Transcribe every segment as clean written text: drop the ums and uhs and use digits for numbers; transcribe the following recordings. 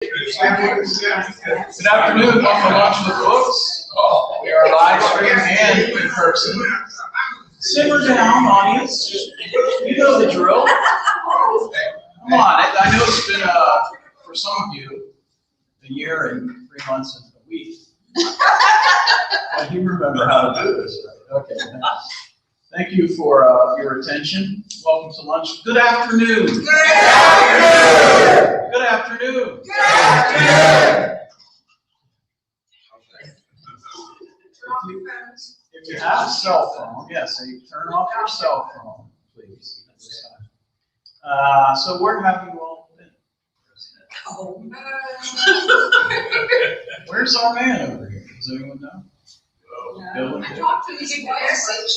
Good afternoon, welcome to Lunch with Books. We are live stream and in person. Simmer down, audience. You know the drill. Come on, I know it's been, for some of you, a year and 3 months and a week. But you remember how to do this, right? Okay. Thank you for your attention. Welcome to lunch. Good afternoon. Good afternoon. Good afternoon. Good afternoon. If you have a cell phone, yes, so you turn off your cell phone, please. So where have you all been? Where's our man over here? Does anyone know? I talked to the message.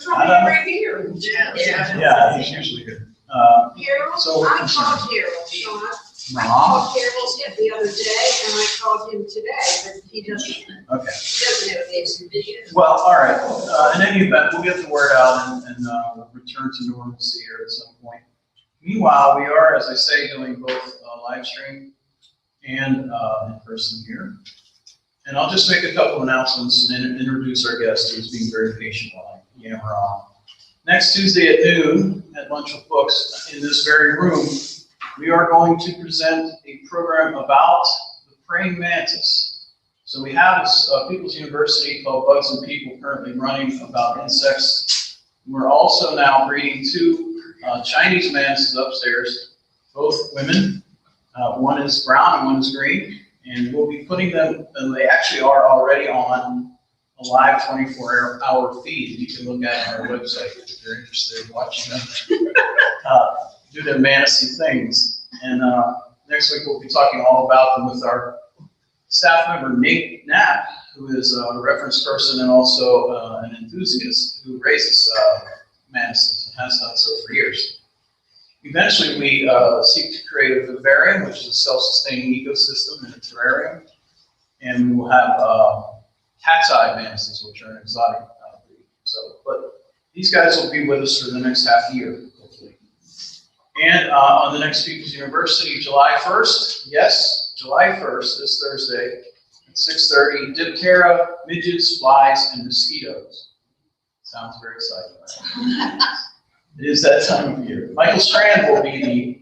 Right here. Yeah, he's usually here. So I called Harold, Sean. I Mom? called Harold the other day, and I called him today, but he doesn't Okay. know these videos. Well, all right. In any event, we'll get the word out and we'll return to normalcy here at some point. Meanwhile, we are, as I say, doing both live stream and in person here. And I'll just make a couple of announcements and then introduce our guest who's being very patient while I yammer on. Next Tuesday at noon at Lunch with Books in this very room, we are going to present a program about the praying mantis. So we have this People's University called Bugs and People currently running about insects. We're also now breeding two Chinese mantises upstairs, both women. One is brown and one is green. And we'll be putting them, and they actually are already on a live 24-hour feed. You can look at on our website if you're interested in watching them do their mantis things. And next week we'll be talking all about them with our staff member, Nate Knapp, who is a reference person and also an enthusiast who raises mantises and has done so for years. Eventually, we seek to create a vivarium, which is a self-sustaining ecosystem in a terrarium, and we will have cat's-eye mantises, which are an exotic breed. But these guys will be with us for the next half year, hopefully. And on the next People's University, July 1st, yes, July 1st, this Thursday, at 6:30, Diptera, midges, flies, and mosquitoes. Sounds very exciting, right? It is that time of year. Michael Strand will be the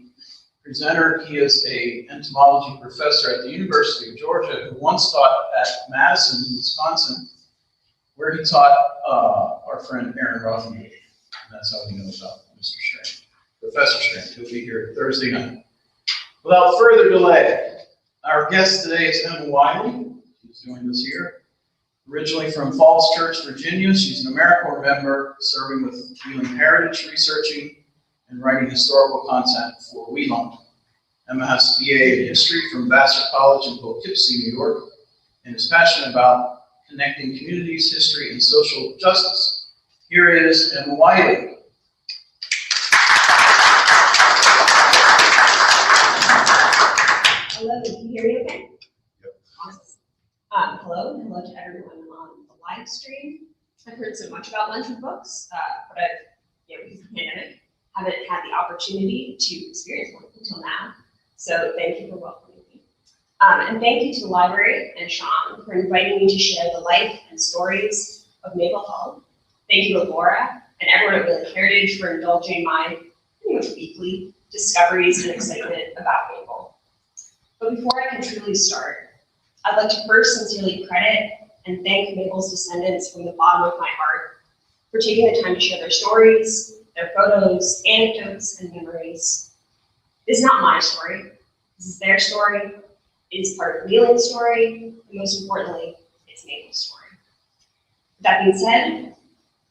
presenter. He is an entomology professor at the University of Georgia who once taught at Madison, Wisconsin, where he taught our friend Aaron Rothenberg. And that's how we know about Mr. Strand. Professor Strand. He'll be here Thursday night. Without further delay, our guest today is Mabel Hull. She's joined us here. Originally from Falls Church, Virginia, she's an AmeriCorps member serving with Weelunk Heritage, researching and writing historical content for Weelunk. Emma has a BA in history from Vassar College in Poughkeepsie, New York, and is passionate about connecting communities, history, and social justice. Here is Emma Wiley. Hello, can you hear me okay? Yep. Awesome. Hello to everyone on the live stream. I've heard so much about Lunch with Books, but I've, because of the pandemic, haven't had the opportunity to experience one until now. So thank you for welcoming me. And thank you to the library and Sean for inviting me to share the life and stories of Mabel Hull. Thank you to Laura and everyone at Weelunk Heritage for indulging my pretty much weekly discoveries and excitement about Mabel. But before I can truly start, I'd like to first sincerely credit and thank Mabel's descendants from the bottom of my heart for taking the time to share their stories, their photos, anecdotes, and memories. This is not my story. This is their story. It is part of Weelunk's story, and most importantly, it's Mabel's story. With that being said,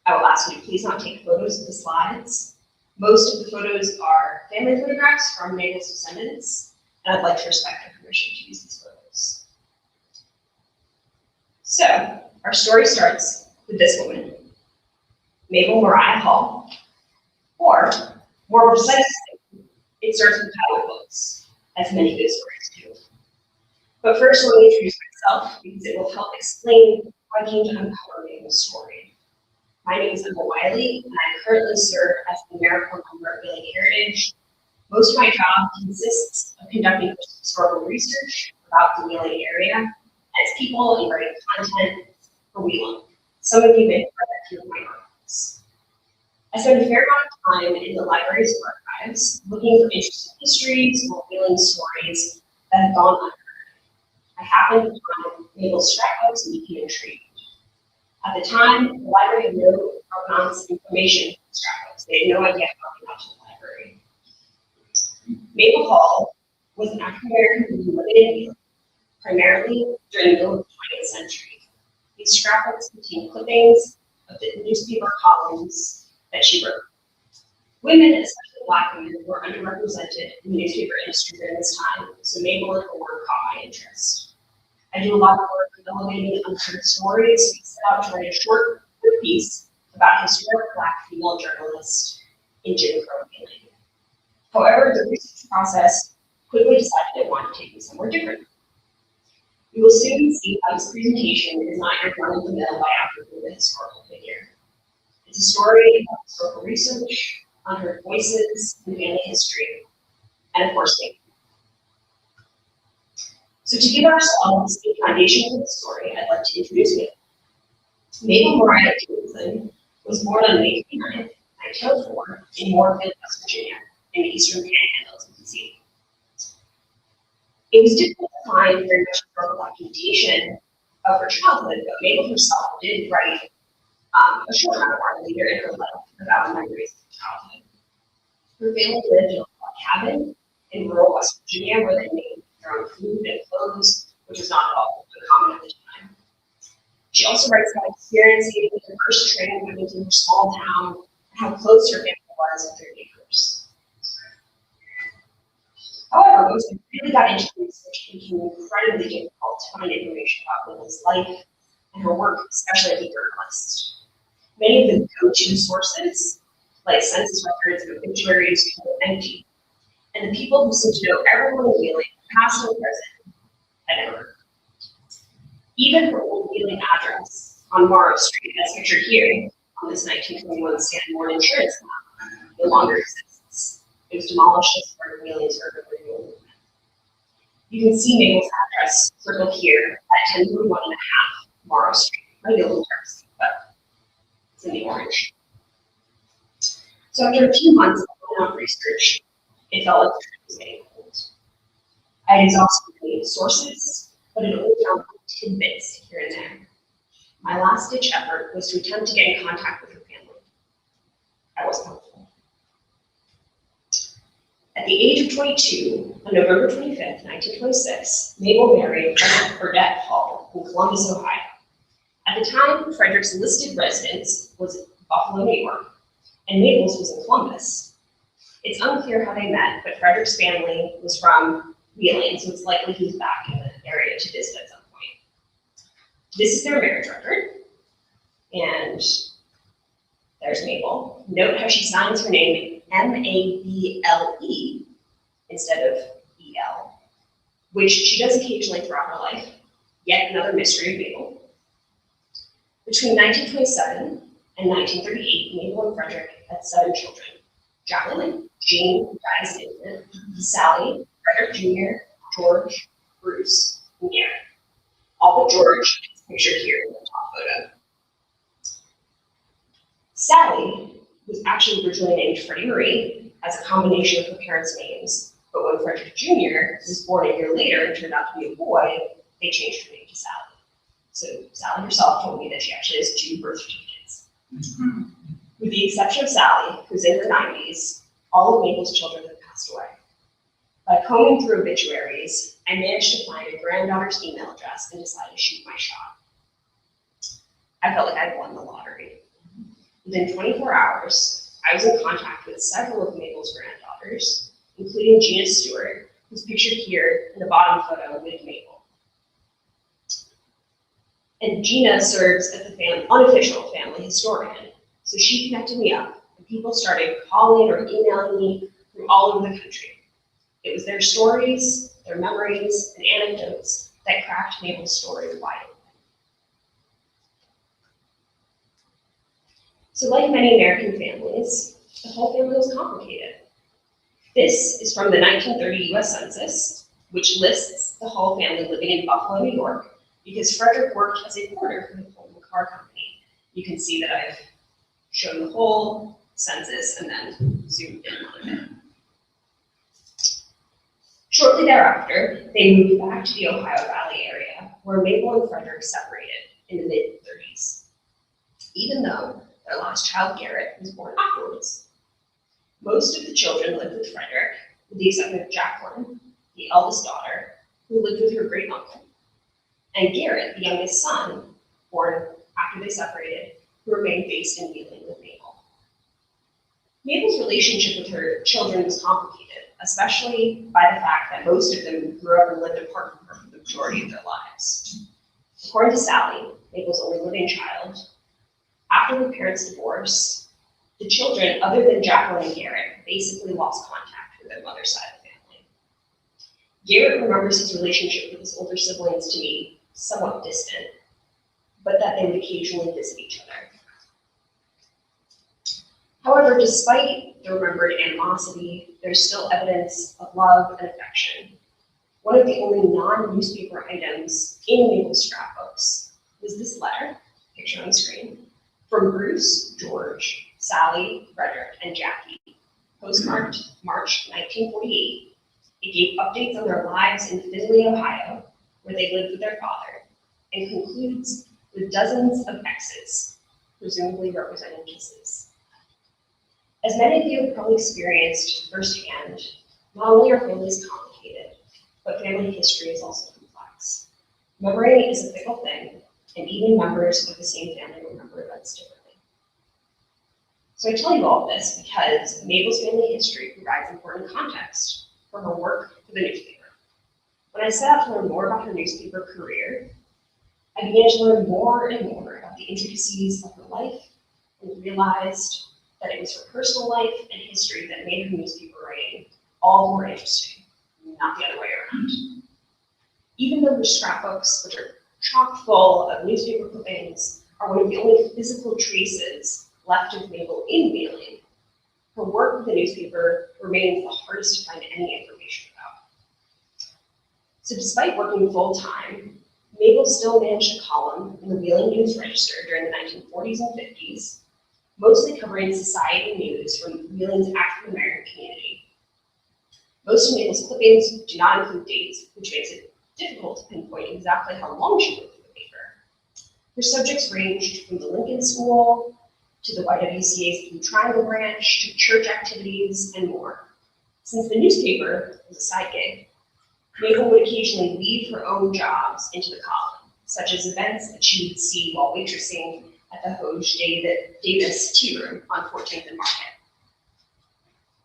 I will ask you to please not take photos of the slides. Most of the photos are family photographs from Mabel's descendants, and I'd like to respect their permission to use these photos. So, our story starts with this woman, Mabel Mariah Hull, or more precisely, it starts with title books, as many good stories do. But first, let me introduce myself because it will help explain how I came to uncover Mabel's story. My name is Mabel Wiley, and I currently serve as the AmeriCorps member at Wiley Heritage, Most of my job consists of conducting historical research about the Wiley area as people and writing content for Weelunk. Some of you may have read a few of my articles. I spend a fair amount of time in the library's archives looking for interesting histories or Weelunk stories that have gone unheard. I happened to find Mabel's scrapbooks and became intrigued. At the time, the library had no provenance information for scrapbooks. They had no idea how they got to the library. Mabel Hull was an African American who lived in Weelunk, primarily during the middle of the 20th century. These scrapbooks contain clippings of the newspaper columns that she wrote. Women, especially Black women, were underrepresented in the newspaper industry during this time, so Mabel and her work caught my interest. I do a lot of work developing unheard stories, so we set out to write a short, quick piece about a historic Black female journalist in Jim Crow Weelink. However, the research process quickly decided it wanted to take me somewhere different. You will soon see how this presentation is not your run-of-the-mill biography of a historical figure. It's a story of historical research, unheard voices, and family history, and of course, me. So to give ourselves a foundation for the story, I'd like to introduce Mabel. Mabel Mariah Davidson was born on May 29th, 1904, in Moorefield, West Virginia, in the Eastern Panhandle, as you can see. It was difficult to find very much historical documentation of her childhood, but Mabel herself did write a short memoir later in her life about memories of childhood. Her family lived in a log cabin in rural West Virginia where they made their own food and clothes, which was not at all common at the time. She also writes about experiencing her first train moving to her small town and how close her family was with their neighbors. However, once we really got into research, it became incredibly difficult to find information about Mabel's life and her work, especially as a journalist. Many of the go-to sources, like census records and obituaries, were empty, and the people who seemed to know everyone in Weelink, past and present, had never heard. Even her old Weelink address on Morrow Street, as pictured here on this 1921 Sanborn insurance map, no longer exists. It was demolished as part of Weelink's urban renewal movement. You can see Mabel's address circled here at 1031 and a half Morrow Street. Might be a little dark, but it's in the orange. So after a few months of research, it felt like the truth was getting cold. I had exhausted many sources, but it only found tidbits here and there. My last-ditch effort was to attempt to get in contact with her family. I wasn't hopeful. At the age of 22, on November 25th, 1926, Mabel married Frederick Hull in Columbus, Ohio. At the time, Frederick's listed residence was Buffalo, New York, and Mabel's was in Columbus. It's unclear how they met, but Frederick's family was from Weelink, so it's likely he was back in the area to visit at some point. This is their marriage record, and there's Mabel. Note how she signs her name M-A-B-L-E instead of E-L, which she does occasionally throughout her life. Yet another mystery of Mabel. Between 1927 and 1938, Mabel and Frederick had 7 children: Jacqueline, Jean, Gladys infant, Sally, Frederick Jr., George, Bruce, and Garrett. All but George is pictured here in the top photo. Sally was actually originally named Freddie Marie as a combination of her parents' names, but when Frederick Jr. was born a year later and turned out to be a boy, they changed her name to Sally. So Sally herself told me that she actually has 2 birth certificates. With the exception of Sally, who's in her 90s, all of Mabel's children have passed away. By combing through obituaries, I managed to find a granddaughter's email address and decided to shoot my shot. I felt like I'd won the lottery. Within 24 hours, I was in contact with several of Mabel's granddaughters, including Gina Stewart, who's pictured here in the bottom photo with Mabel. And Gina serves as the unofficial family historian, so she connected me up, and people started calling or emailing me from all over the country. It was their stories, their memories, and anecdotes that cracked Mabel's story wide open. So like many American families, the whole family was complicated. This is from the 1930 US Census, which lists the Hull family living in Buffalo, New York, because Frederick worked as a porter for the Pullman Car Company. You can see that I've shown the whole census and then zoomed in on it. Shortly thereafter, they moved back to the Ohio Valley area, where Mabel and Frederick separated in the mid-30s, even though their last child, Garrett, was born afterwards. Most of the children lived with Frederick, with the exception of Jacqueline, the eldest daughter, who lived with her great uncle, and Garrett, the youngest son, born after they separated, who remained based in Weelunk with Mabel. Mabel's relationship with her children was complicated, especially by the fact that most of them grew up and lived apart from her for the majority of their lives. According to Sally, Mabel's only living child, after her parents' divorce, the children, other than Jacqueline and Garrett, basically lost contact with their mother's side of the family. Garrett remembers his relationship with his older siblings to be somewhat distant, but that they would occasionally visit each other. However, despite the remembered animosity, there's still evidence of love and affection. One of the only non-newspaper items in Mabel's scrapbooks was this letter, picture on the screen, from Bruce, George, Sally, Frederick, and Jackie, postmarked March 1948. It gave updates on their lives in Findlay, Ohio, where they lived with their father, and concludes with dozens of X's, presumably representing kisses. As many of you have probably experienced firsthand, not only are families complicated, but family history is also complex. Memory is a fickle thing, and even members of the same family remember events differently. So I tell you all of this because Mabel's family history provides important context for her work for the newspaper. When I set out to learn more about her newspaper career, I began to learn more and more about the intricacies of her life and realized that it was her personal life and history that made her newspaper writing all the more interesting, not the other way around. Even though her scrapbooks, which are chock full of newspaper clippings, are one of the only physical traces left of Mabel in Weelunk, her work with the newspaper remains the hardest to find any information about. So despite working full-time, Mabel still managed a column in the Weelunk News Register during the 1940s and 50s, mostly covering society news from Weelunk's African American community. Most of Mabel's clippings do not include dates, which makes it difficult to pinpoint exactly how long she worked for the paper. Her subjects ranged from the Lincoln School to the YWCA's Blue Triangle branch to church activities and more. Since the newspaper was a side gig, Mabel would occasionally weave her own jobs into the column, such as events that she would see while waitressing at the Hoge Davis Tea Room on 14th and Market.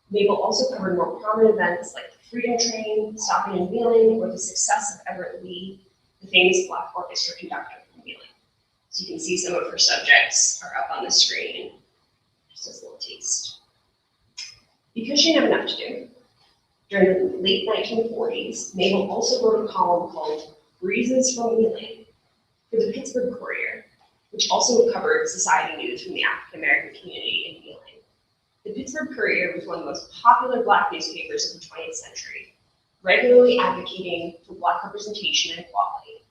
Mabel also covered more prominent events like the Freedom Train, stopping in Weelunk, or the success of Everett Lee, the famous Black orchestra conductor from Weelunk. So you can see some of her subjects are up on the screen, just as a little taste. Because she didn't have enough to do, during the late 1940s, Mabel also wrote a column called Breezes from Weelunk for the Pittsburgh Courier, which also covered society news from the African American community in Weelunk. The Pittsburgh Courier was one of the most popular Black newspapers of the 20th century, regularly advocating for Black representation and equality.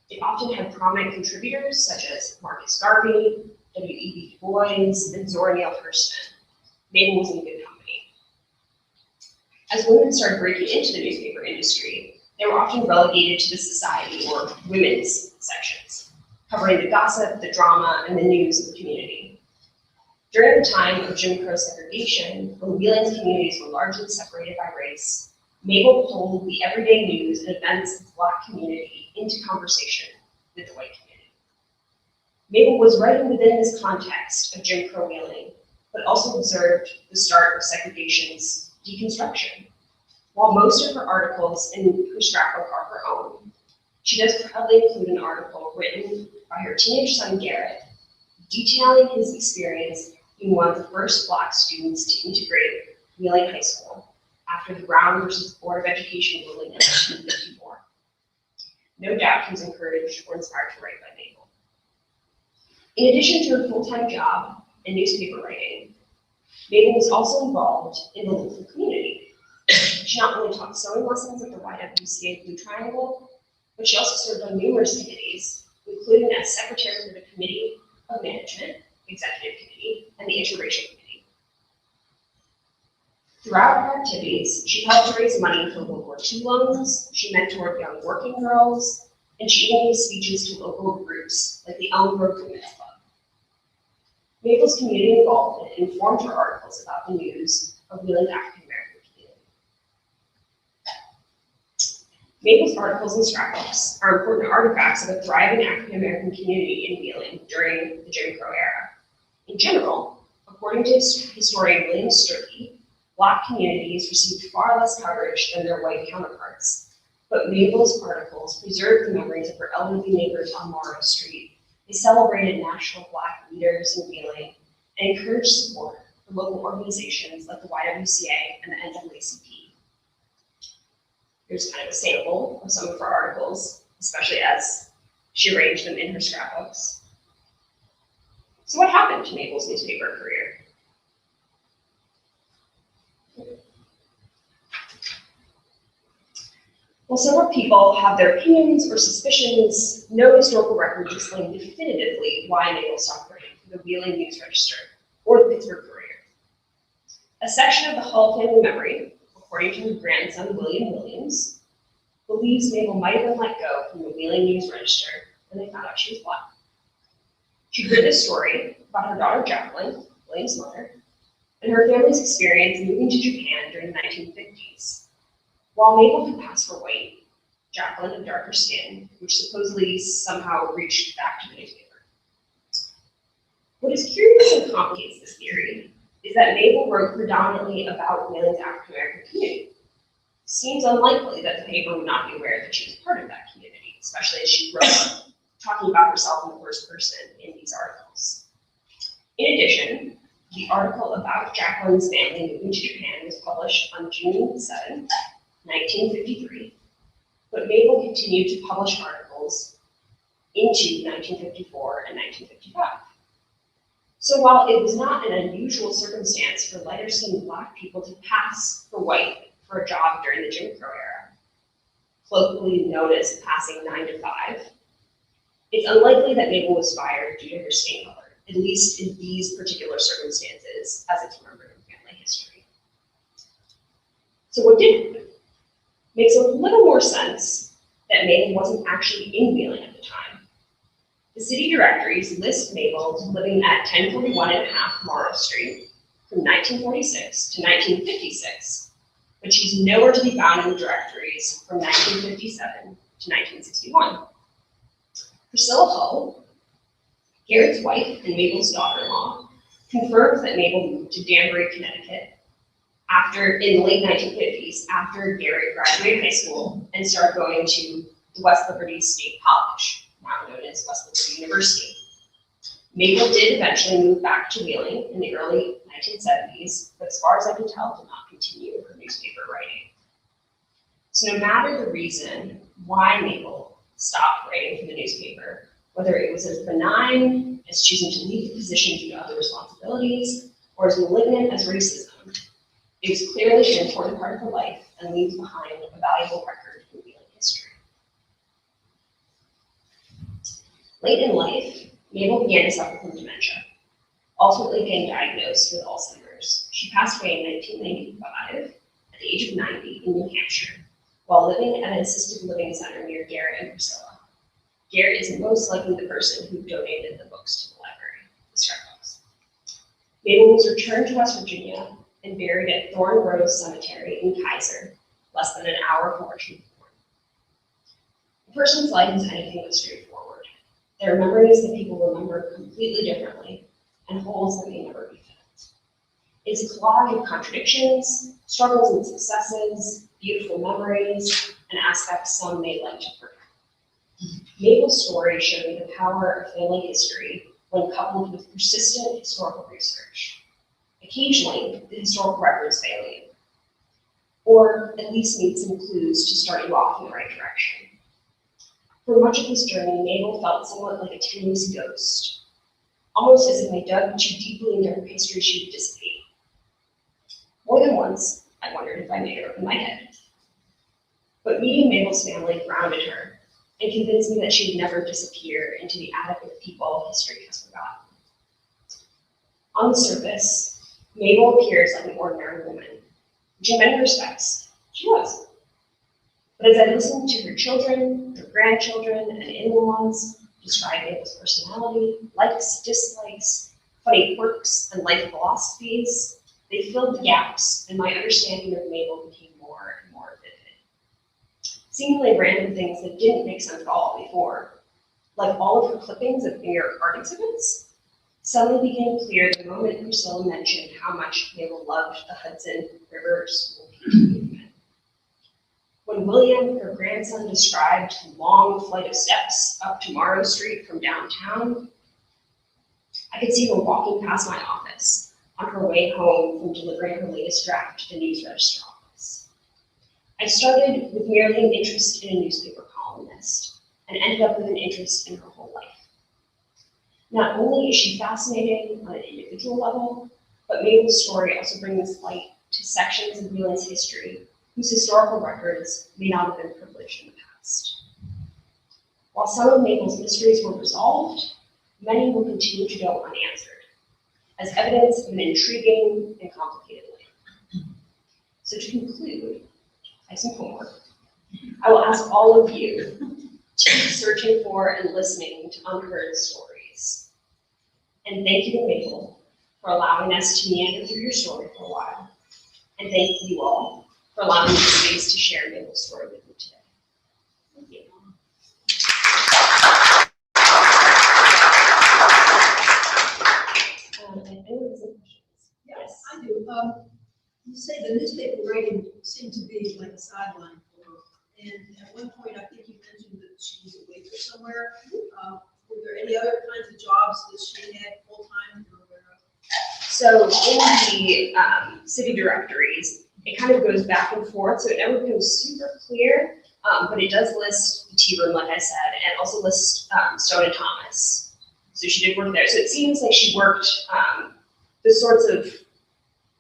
It often had prominent contributors such as Marcus Garvey, W.E.B. Du Bois, and Zora Neale Hurston. Mabel was in good company. As women started breaking into the newspaper industry, they were often relegated to the society or women's sections, covering the gossip, the drama, and the news of the community. During the time of Jim Crow segregation, when Weelunk's communities were largely separated by race, Mabel pulled the everyday news and events of the Black community into conversation with the white community. Mabel was writing within this context of Jim Crow Weelunk, but also observed the start of segregation's deconstruction. While most of her articles in her scrapbook are her own, she does proudly include an article written by her teenage son Garrett, detailing his experience being one of the first Black students to integrate Weelunk High School after the Brown versus Board of Education ruling in 1954. No doubt he was encouraged or inspired to write by Mabel. In addition to her full-time job and newspaper writing, Mabel was also involved in the local community. She not only taught sewing lessons at the YWCA Blue Triangle, but she also served on numerous committees, including as secretary for the Committee of Management, Executive Committee, and the Interracial Committee. Throughout her activities, she helped raise money for World War II loans, she mentored young working girls, and she even gave speeches to local groups like the Elm Grove Women's Club. Mabel's community involvement informed her articles about the news of Weelunk African American community. Mabel's articles and scrapbooks are important artifacts of a thriving African American community in Weelunk during the Jim Crow era. In general, according to historian William Sturkey, Black communities received far less coverage than their white counterparts, but Mabel's articles preserved the memories of her LWB neighbors on Morrow Street. They celebrated national Black leaders in Weelunk and encouraged support for local organizations like the YWCA and the NAACP. Here's kind of a sample of some of her articles, especially as she arranged them in her scrapbooks. So what happened to Mabel's newspaper career? While several people have their opinions or suspicions, no historical record explains definitively why Mabel stopped writing for the Weelunk News Register or the Pittsburgh Courier. A section of the Hull family memory, according to her grandson William Williams, believes Mabel might have been let go from the Weelunk News Register when they found out she was Black. She heard this story about her daughter Jacqueline, William's mother, and her family's experience moving to Japan during the 1950s. While Mabel had passed for white, Jacqueline had darker skin, which supposedly somehow reached back to the newspaper. What is curious and complicates this theory is that Mabel wrote predominantly about Weelunk's African American community. Seems unlikely that the paper would not be aware that she was part of that community, especially as she wrote, talking about herself in the first person in these articles. In addition, the article about Jacqueline's family moving to Japan was published on June 7, 1953, but Mabel continued to publish articles into 1954 and 1955. So while it was not an unusual circumstance for lighter-skinned Black people to pass for white for a job during the Jim Crow era, colloquially known as passing 9 to 5, it's unlikely that Mabel was fired due to her skin color, at least in these particular circumstances, as it's remembered in family history. So what did happen? Makes a little more sense that Mabel wasn't actually in Weelunk at the time. The city directories list Mabel as living at 1041 and a half Morrow Street from 1946 to 1956, but she's nowhere to be found in the directories from 1957 to 1961. Priscilla Hull, Garrett's wife and Mabel's daughter-in-law, confirms that Mabel moved to Danbury, Connecticut in the late 1950s, after Garrett graduated high school and started going to the West Liberty State College, now known as West Liberty University. Mabel did eventually move back to Weelunk in the early 1970s, but as far as I can tell, did not continue her newspaper writing. So no matter the reason why Mabel stopped writing for the newspaper, whether it was as benign as choosing to leave the position due to other responsibilities, or as malignant as racism, it was clearly an important part of her life and leaves behind a valuable record in Weelunk history. Late in life, Mabel began to suffer from dementia, ultimately getting diagnosed with Alzheimer's. She passed away in 1995 at the age of 90 in New Hampshire, while living at an assisted living center near Garrett and Priscilla. Garrett is most likely the person who donated the books to the library, the scrapbooks. Mabel was returned to West Virginia and buried at Thorn Rose Cemetery in Kaiser, less than an hour from where she was born. A person's life is anything but straightforward. There are memories that people remember completely differently, and holes that may never be filled. It's a collage of contradictions, struggles and successes, beautiful memories, and aspects some may like to forget. Mabel's story showed me the power of family history when coupled with persistent historical research. Occasionally, the historical records fail you, or at least need some clues to start you off in the right direction. For much of this journey, Mabel felt somewhat like a tenuous ghost, almost as if I dug too deeply into her history, she would dissipate. More than once, I wondered if I made her up in my head. But meeting Mabel's family grounded her and convinced me that she would never disappear into the attic of people history has forgotten. On the surface, Mabel appears like an ordinary woman, which in many respects, she was. But as I listened to her children, her grandchildren, and in-laws describe Mabel's personality, likes, dislikes, funny quirks, and life philosophies, they filled the gaps, and my understanding of Mabel became more and more vivid. Seemingly random things that didn't make sense at all before, like all of her clippings of New York art exhibits, suddenly became clear the moment Priscilla mentioned how much Mabel loved the Hudson River School Peace movement. When William, her grandson, described the long flight of steps up Tomorrow Street from downtown, I could see her walking past my office on her way home from delivering her latest draft to the news register office. I started with merely an interest in a newspaper columnist and ended up with an interest in her whole life. Not only is she fascinating on an individual level, but Mabel's story also brings light to sections of Weelunk's history whose historical records may not have been privileged in the past. While some of Mabel's mysteries were resolved, many will continue to go unanswered, as evidence of an intriguing and complicated life. So to conclude, I have some homework. I will ask all of you to keep searching for and listening to unheard stories. And thank you to Mabel for allowing us to meander through your story for a while. And thank you all for allowing me the space to share Mabel's story with you today. Thank you. Anyone has any questions? Yes, I do. You say the newspaper writing seemed to be like a sideline for her. And at one point, I think you mentioned that she was a waitress somewhere. Were there any other kinds of jobs that she had full-time you're aware of? So in the city directories, it kind of goes back and forth, so it never becomes super clear, but it does list the tea room, like I said, and also lists Stone and Thomas. So she did work there. So it seems like she worked the sorts of,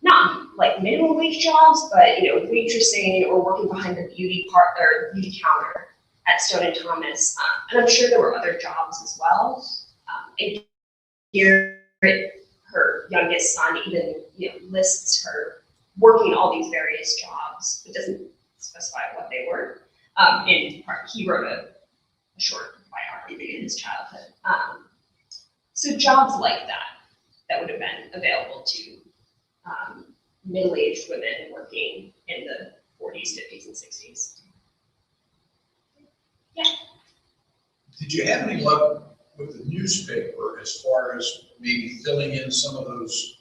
not like minimum wage jobs, but you know, waitressing or working behind the beauty part or beauty counter at Stone and Thomas. And I'm sure there were other jobs as well. And here, her youngest son even lists her working all these various jobs. It doesn't specify what they were. In part, he wrote a short biography in his childhood. So jobs like that would have been available to middle-aged women working in the 40s, 50s, and 60s. Yeah. Did you have any luck with the newspaper as far as maybe filling in some of those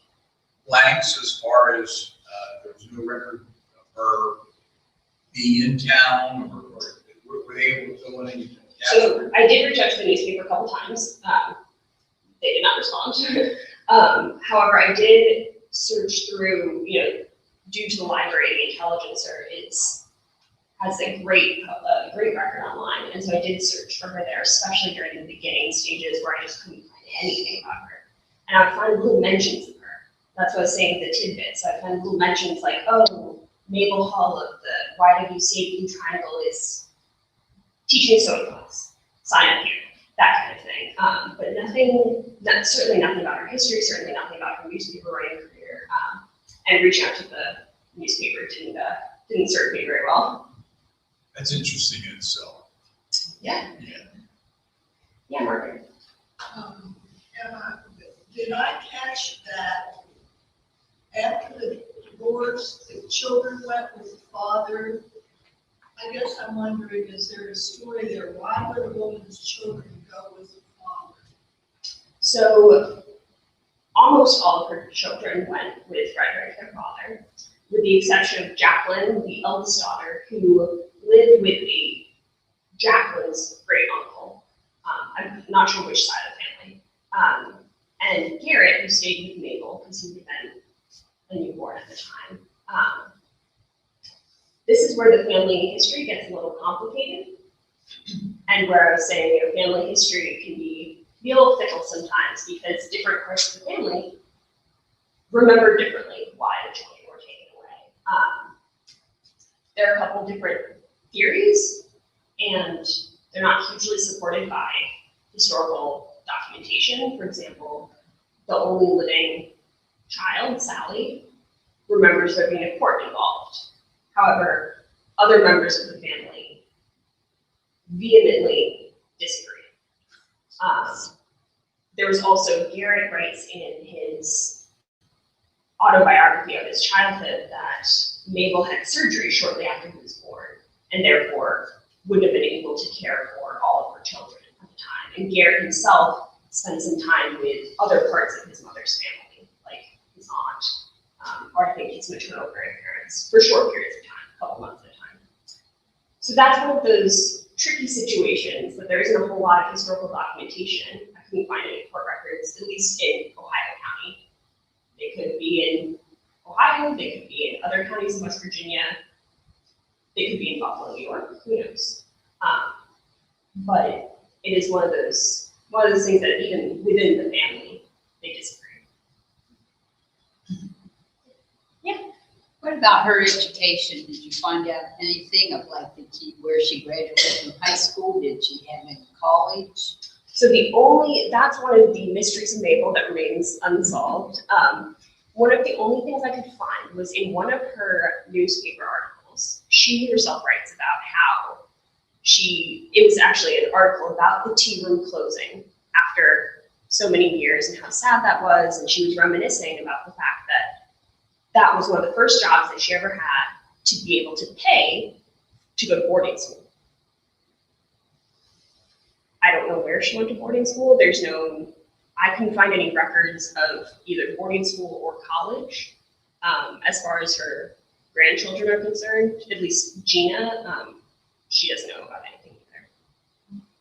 blanks as far as there was no record of her being in town, or were they able to fill in any gaps? So I did reach out to the newspaper a couple times. They did not respond. However, I did search through, due to the library, the Intelligencer has a great record online, and so I did search for her there, especially during the beginning stages where I just couldn't find anything about her. And I would find little mentions of her. That's what I was saying with the tidbits. I find little mentions like, oh, Mabel Hull of the YWCA Blue Triangle is teaching a sewing class. Sign up here. That kind of thing. But certainly nothing about her history, certainly nothing about her newspaper writing career. And reaching out to the newspaper didn't serve me very well. That's interesting in itself. Yeah. Yeah, Margaret. Emma, did I catch that after the divorce, the children went with the father? I guess I'm wondering, is there a story there? Why would a woman's children go with the father? So almost all of her children went with Frederick, their father, with the exception of Jacqueline, the eldest daughter, who lived with Jacqueline's great uncle. I'm not sure which side of the family. And Garrett, who stayed with Mabel because he had been a newborn at the time. This is where the family history gets a little complicated, and where I was saying, family history can be a little fickle sometimes because different parts of the family remember differently why the children were taken away. there are a couple different theories, and they're not hugely supported by historical documentation. For example, the only living child, Sally, remembers there being a court involved. However, other members of the family vehemently disagree. There was also, Garrett writes in his autobiography of his childhood that Mabel had surgery shortly after he was born, and therefore wouldn't have been able to care for all of her children at the time. And Garrett himself spent some time with other parts of his mother's family, like his aunt, or I think his maternal grandparents, for short periods of time, a couple months at a time. So that's one of those tricky situations that there isn't a whole lot of historical documentation. I couldn't find any court records, at least in Ohio County. They could be in Ohio, they could be in other counties in West Virginia, they could be in Buffalo, New York, who knows? But it is one of those things that even within the family, they disagree. What about her education? Did you find out anything of like, where she graduated from high school? Did she have any college? So that's one of the mysteries of Mabel that remains unsolved. One of the only things I could find was in one of her newspaper articles, she herself writes about how it was actually an article about the tea room closing after so many years and how sad that was. And she was reminiscing about the fact that was one of the first jobs that she ever had to be able to pay to go to boarding school. I don't know where she went to boarding school. I couldn't find any records of either boarding school or college. As far as her grandchildren are concerned, at least Gina, she doesn't know about anything either.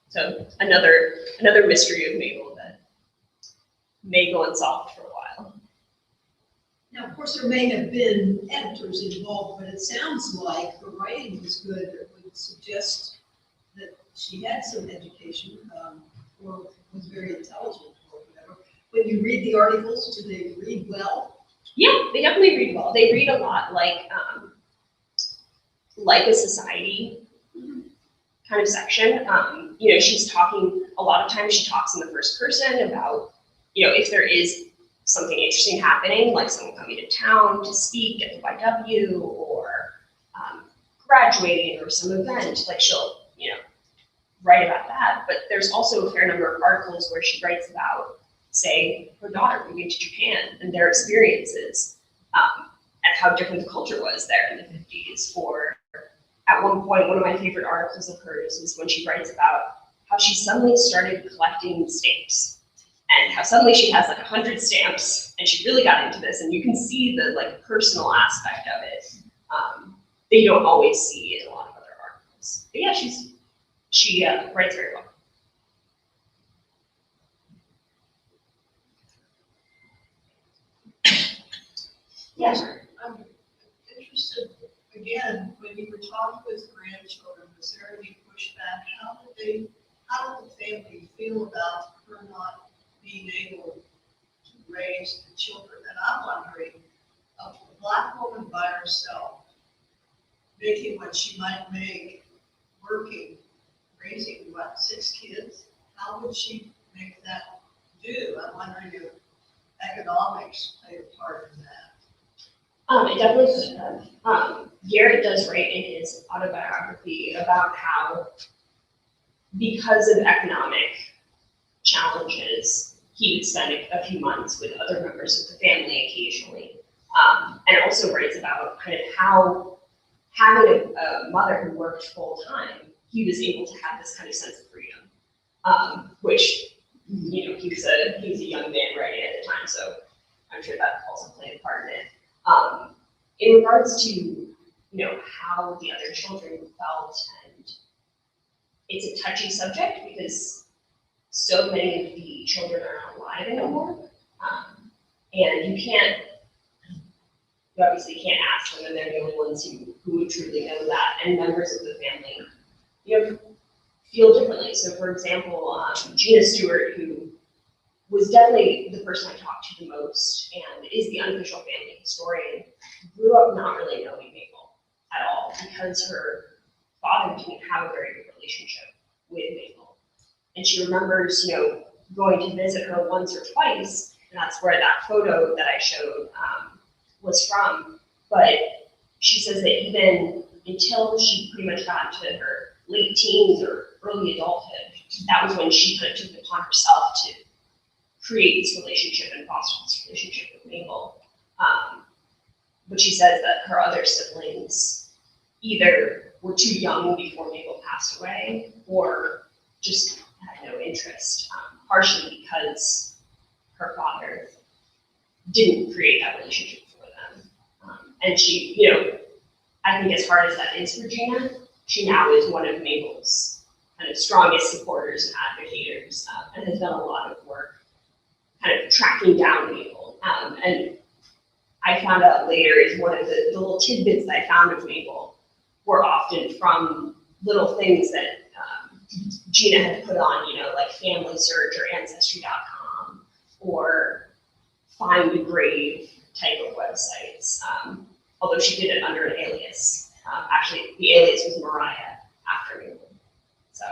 So another mystery of Mabel that may go unsolved for a while. Now, of course, there may have been editors involved, but it sounds like her writing was good. It would suggest that she had some education, or was very intelligent or whatever. When you read the articles, do they read well? Yeah, they definitely read well. They read a lot like a society kind of section. She's talking, a lot of times she talks in the first person about, if there is something interesting happening, like someone coming to town to speak at the YW or graduating or some event, like she'll, write about that. But there's also a fair number of articles where she writes about, say, her daughter moving to Japan and their experiences, and how different the culture was there in the 50s. Or at one point, one of my favorite articles of hers is when she writes about how she suddenly started collecting stamps. And how suddenly she has like 100 stamps, and she really got into this, and you can see the personal aspect of it that you don't always see in a lot of other articles. But yeah, she writes very well. Yeah. I'm interested, again, when you were talking with grandchildren, was there any pushback? How did the family feel about her not being able to raise the children? And I'm wondering, a Black woman by herself, making what she might make, working, raising, 6 kids, how would she make that do? I'm wondering if economics play a part in that. It definitely could have. Garrett does write in his autobiography about how, because of economic challenges, he would spend a few months with other members of the family occasionally. And also writes about kind of how having a mother who worked full time, he was able to have this kind of sense of freedom, which, he was a young man writing at the time, so I'm sure that also played a part in it. In regards to, how the other children felt, and it's a touchy subject because so many of the children are not alive anymore, and you obviously can't ask them, and they're the only ones who would truly know that, and members of the family, feel differently. So for example, Gina Stewart, who was definitely the person I talked to the most and is the unofficial family historian, grew up not really knowing Mabel. at all because her father didn't have a very good relationship with Mabel. And she remembers, going to visit her once or twice, and that's where that photo that I showed was from. But she says that even until she pretty much got to her late teens or early adulthood, that was when she kind of took it upon herself to create this relationship and foster this relationship with Mabel. But she says that her other siblings either were too young before Mabel passed away or just had no interest, partially because her father didn't create that relationship for them. And she, I think as hard as that is for Gina, she now is one of Mabel's kind of strongest supporters and advocates, and has done a lot of work kind of tracking down Mabel. And I found out later is one of the little tidbits that I found of Mabel were often from little things that Gina had put on, like Family Search or Ancestry.com or Find a Grave type of websites, although she did it under an alias. Actually, the alias was Mariah after Mabel. So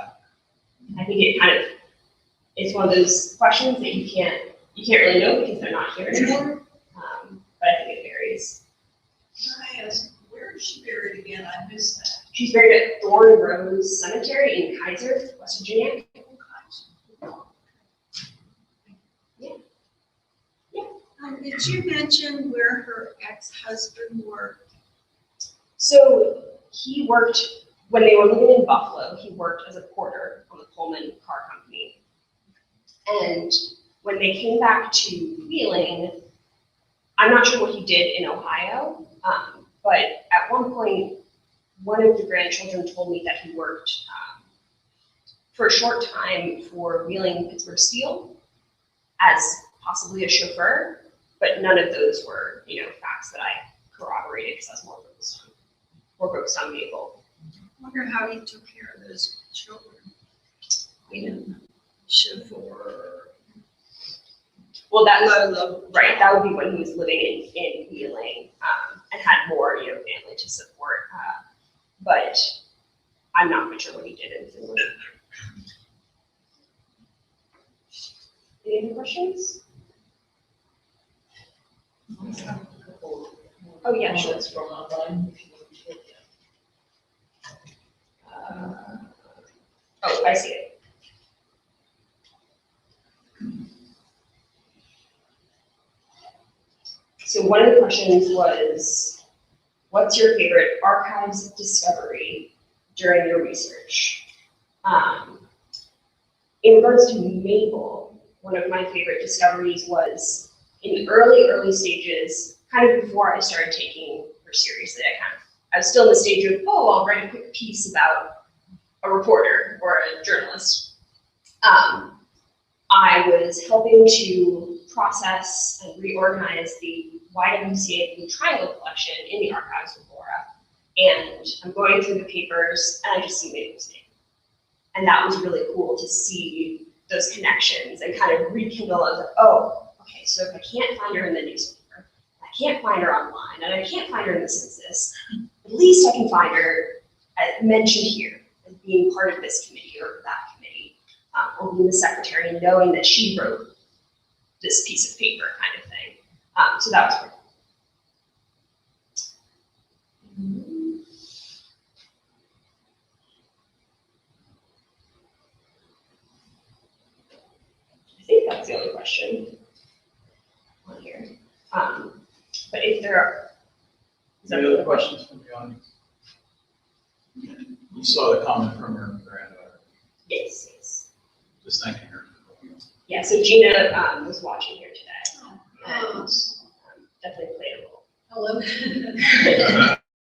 I think it's one of those questions that you can't really know because they're not here anymore. But I think it varies. Can I ask, where is she buried again? I missed that. She's buried at Thorn Rose Cemetery in Kaiser, West Virginia. Did you mention where her ex-husband worked? So he worked, when they were living in Buffalo, he worked as a porter on the Pullman car company. And when they came back to Weelung, I'm not sure what he did in Ohio, but at one point, one of the grandchildren told me that he worked for a short time for Weelung Pittsburgh Steel as possibly a chauffeur, but none of those were, facts that I corroborated because I was more focused on Mabel. I wonder how he took care of those children. Chauffeur. Well, right. That would be when he was living in Weelung and had more, family to support. But I'm not quite sure what he did in Finland. Any other questions? Oh yeah, sure. From online. Oh, I see it. So one of the questions was, what's your favorite archives discovery during your research? In regards to Mabel, one of my favorite discoveries was in the early stages, kind of before I started taking her seriously. I was still in the stage of, I'll write a quick piece about a reporter or a journalist. I was helping to process and reorganize the YWCA Blue Triangle collection in the archives of Laura. And I'm going through the papers and I just see Mabel's name. And that was really cool to see those connections and kind of rekindle. I was like, okay, so if I can't find her in the newspaper, I can't find her online, and I can't find her in the census, at least I can find her mentioned here as being part of this committee or that committee, or being the secretary and knowing that she wrote this piece of paper kind of thing. So that was pretty cool. I think that's the only question on here. But if there are, Any other questions from the audience? You saw the comment from her granddaughter, yes. just thanking her for going on. Yeah, so Gina was watching here today and definitely played a role. Hello.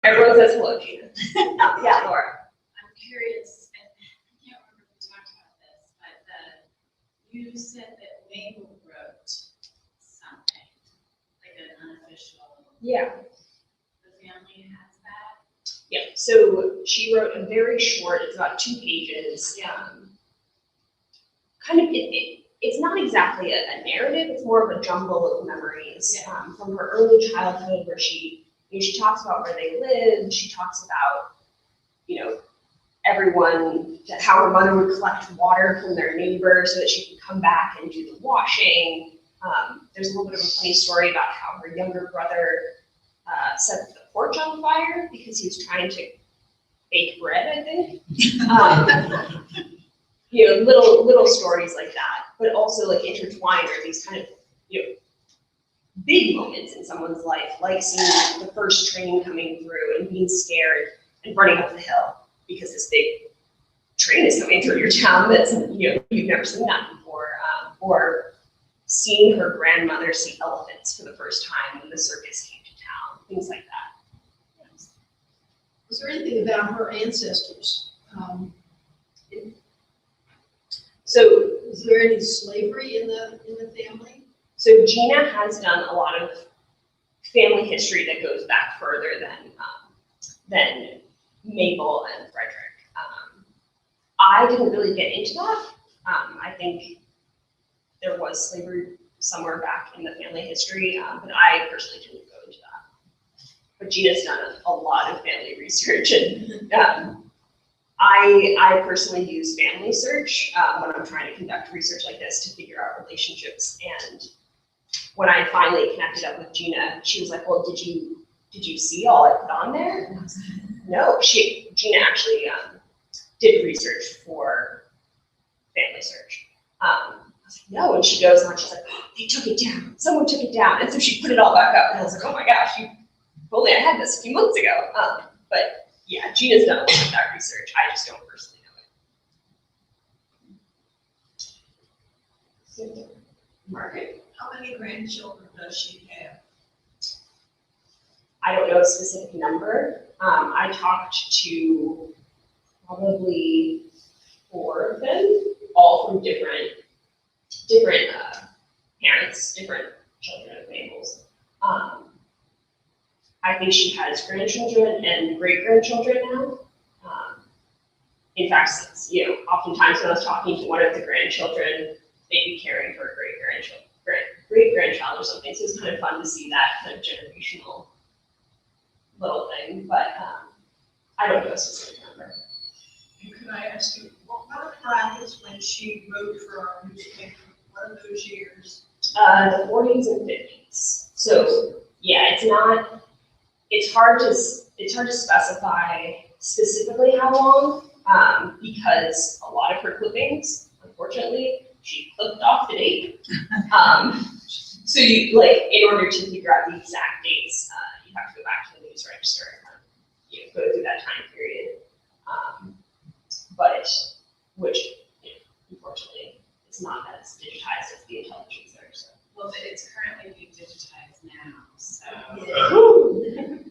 Everyone says hello, Gina. Yeah, Laura. I'm curious, and I can't remember if we talked about this, but you said that Mabel wrote something, like an unofficial. Yeah. The family has that. Yeah, so she wrote a very short, it's about 2 pages. Kind of, it's not exactly a narrative, it's more of a jumble of memories from her early childhood where she she talks about where they live. She talks about, everyone, how her mother would collect water from their neighbor so that she could come back and do the washing. There's a little bit of a funny story about how her younger brother set the porch on fire because he was trying to bake bread, I think. Little stories like that, but also like intertwined are these kind of, big moments in someone's life, like seeing the first train coming through and being scared and running up the hill because this big train is coming through your town that's, you've never seen that before, or seeing her grandmother see elephants for the first time when the circus came to town, things like that. Was there anything about her ancestors? So, Was there any slavery in the family? So Gina has done a lot of family history that goes back further than Mabel and Frederick. I didn't really get into that. I think there was slavery somewhere back in the family history, but I personally didn't go into that. But Gina's done a lot of family research, and I personally use Family Search when I'm trying to conduct research like this to figure out relationships. And when I finally connected up with Gina, she was like, "Well, did you see all I put on there?" And I was like, "No." Gina actually did research for Family Search. I was like, "No," and she goes on. She's like, "Oh, they took it down. Someone took it down," and so she put it all back up. And I was like, "Oh my gosh, if only I had this a few months ago." But yeah, Gina's done a lot of that research. I just don't personally know it. Margaret? How many grandchildren does she have? I don't know a specific number. I talked to probably 4 of them, all from different parents, different children of Mabel's. I think she has grandchildren and great-grandchildren now. In fact, oftentimes when I was talking to one of the grandchildren, they'd be caring for a great-grandchild or something. So it's kind of fun to see that kind of generational little thing, but I don't know a specific number. And could I ask you, what were the brackets when she wrote for our newspaper? What are those years? The 40s and 50s. So yeah, it's hard to specify specifically how long, because a lot of her clippings, unfortunately, she clipped off the date. So you, in order to figure out the exact dates, you have to go back to the news register and go through that time period. Which, unfortunately, is not as digitized as the intelligence there. So. Well, but it's currently being digitized now, so Yeah.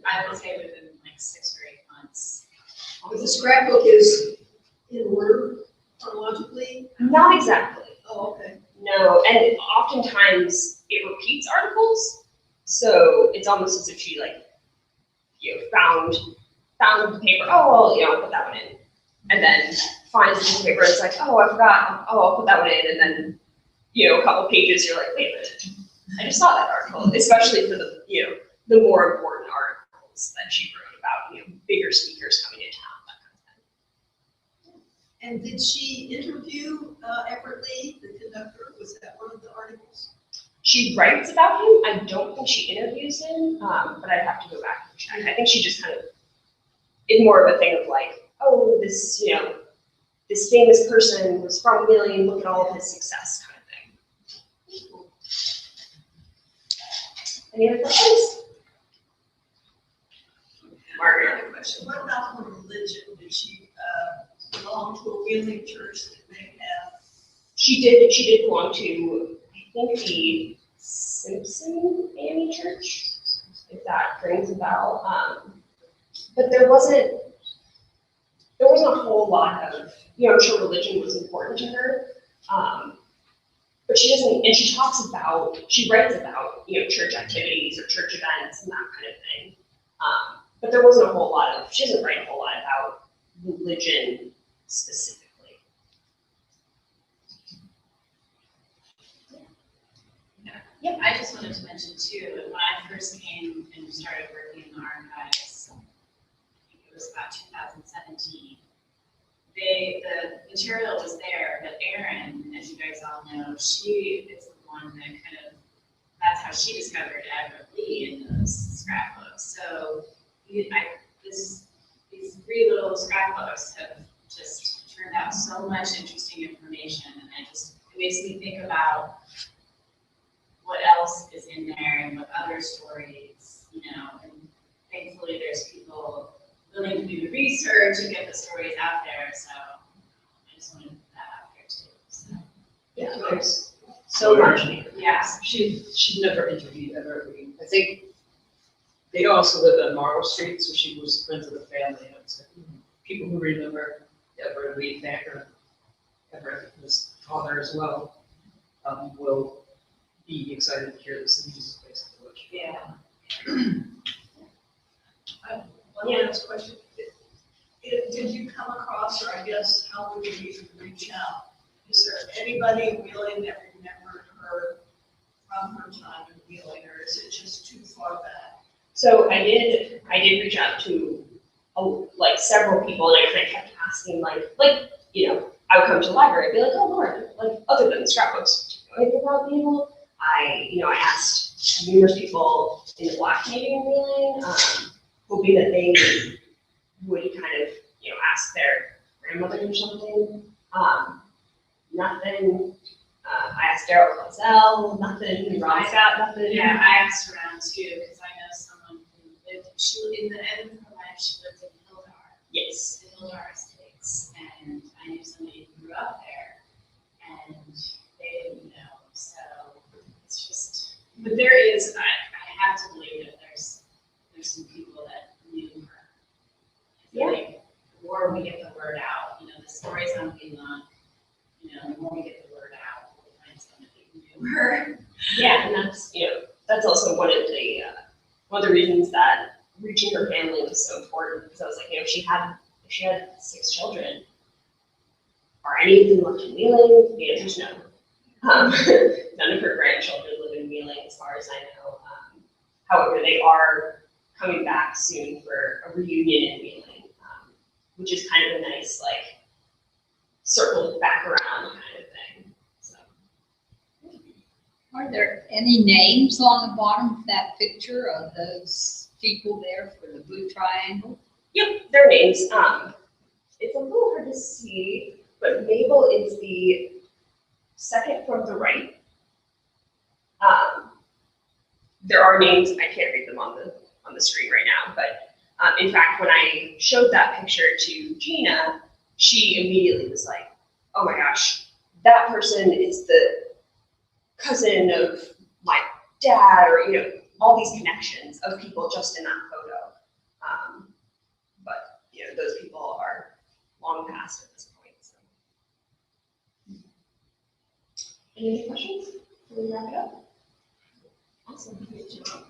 I would say within like 6 or 8 months. But the scrapbook is in order chronologically? Not exactly. Oh, okay. No, and oftentimes it repeats articles, so it's almost as if she found the paper. Oh well, I'll put that one in, and then finds the paper. And it's like, oh, I forgot. Oh, I'll put that one in, and then a couple pages, you're like, wait a minute, I just saw that article. Especially for the the more important articles that she wrote about bigger speakers coming to town, that kind of thing. And did she interview Everett Lee, the conductor? Was that one of the articles? She writes about him. I don't think she interviews him, but I'd have to go back and check. I think she just kind of is more of a thing of like, oh, this this famous person was from Wiley, look at all of his success kind of thing. Any other questions? Margaret. Another question. What about her religion? Did she belong to a Weelunk church that may have? She did belong to, I think, the Simpson Annie Church, if that rings a bell. But there wasn't a whole lot of, I'm sure religion was important to her. But she doesn't, and she writes about, church activities or church events and that kind of thing. But there wasn't a whole lot of, she doesn't write a whole lot about religion specifically. I just wanted to mention too, that when I first came and started working in the archives, I think it was about 2017, the material was there, but Erin, as you guys all know, she is the one that kind of, that's how she discovered Edward Lee in those scrapbooks. So these 3 little scrapbooks have just turned out so much interesting information, and it makes me think about what else is in there and what other stories, and thankfully there's people willing to do the research and get the stories out there, so I just wanted to put that out there too, so. Yeah, there's so much. Yeah. She'd never interviewed ever. I think they also lived on Marble Street, so she was friends with the family. And so people who remember Deborah Lee Thacker, Deborah, his father as well, will be excited to hear this news place to watch. Yeah. One last question. Did you come across, or I guess, how would you even reach out? Is there anybody in Wheeling that remembered her from her time in Wheeling, or is it just too far back? So I did reach out to like several people, and I kind of kept asking, like I would come to the library, I'd be like, oh Lord, like other than the scrapbooks, do you know anything about people? I asked numerous people in the Black community in Wheeling, hoping that they would kind of, ask their grandmother or something. Nothing. I asked Daryl Clausell, nothing. Ron Scott, nothing. Yeah, I asked around too, because I know someone who lived, in the end of her life, she lived in Hildar. Yes. The Hildar Estates, and I knew somebody who grew up there, and they didn't know, so it's just, but there is, I have to believe that there's some people that knew her. I feel like the more we get the word out, the stories on Weelunk, the more we get the word out, we'll find somebody who knew her. Yeah, and that's also one of the reasons that reaching her family was so important, because I was like, if she had 6 children, are any of them left in Wheeling? The answer's no. None of her grandchildren live in Wheeling, as far as I know. However, they are coming back soon for a reunion in Weeling, which is kind of a nice, circle back around kind of thing. So. Are there any names on the bottom of that picture of those people there for the blue triangle? Yep, their names. It's a little hard to see, but Mabel is the second from the right. There are names, I can't read them on the screen right now, but in fact, when I showed that picture to Gina, she immediately was like, oh my gosh, that person is the cousin of my dad, or, all these connections of people just in that photo. But, those people are long past at this point. So. Any questions? Can we wrap it up? Awesome. Great job.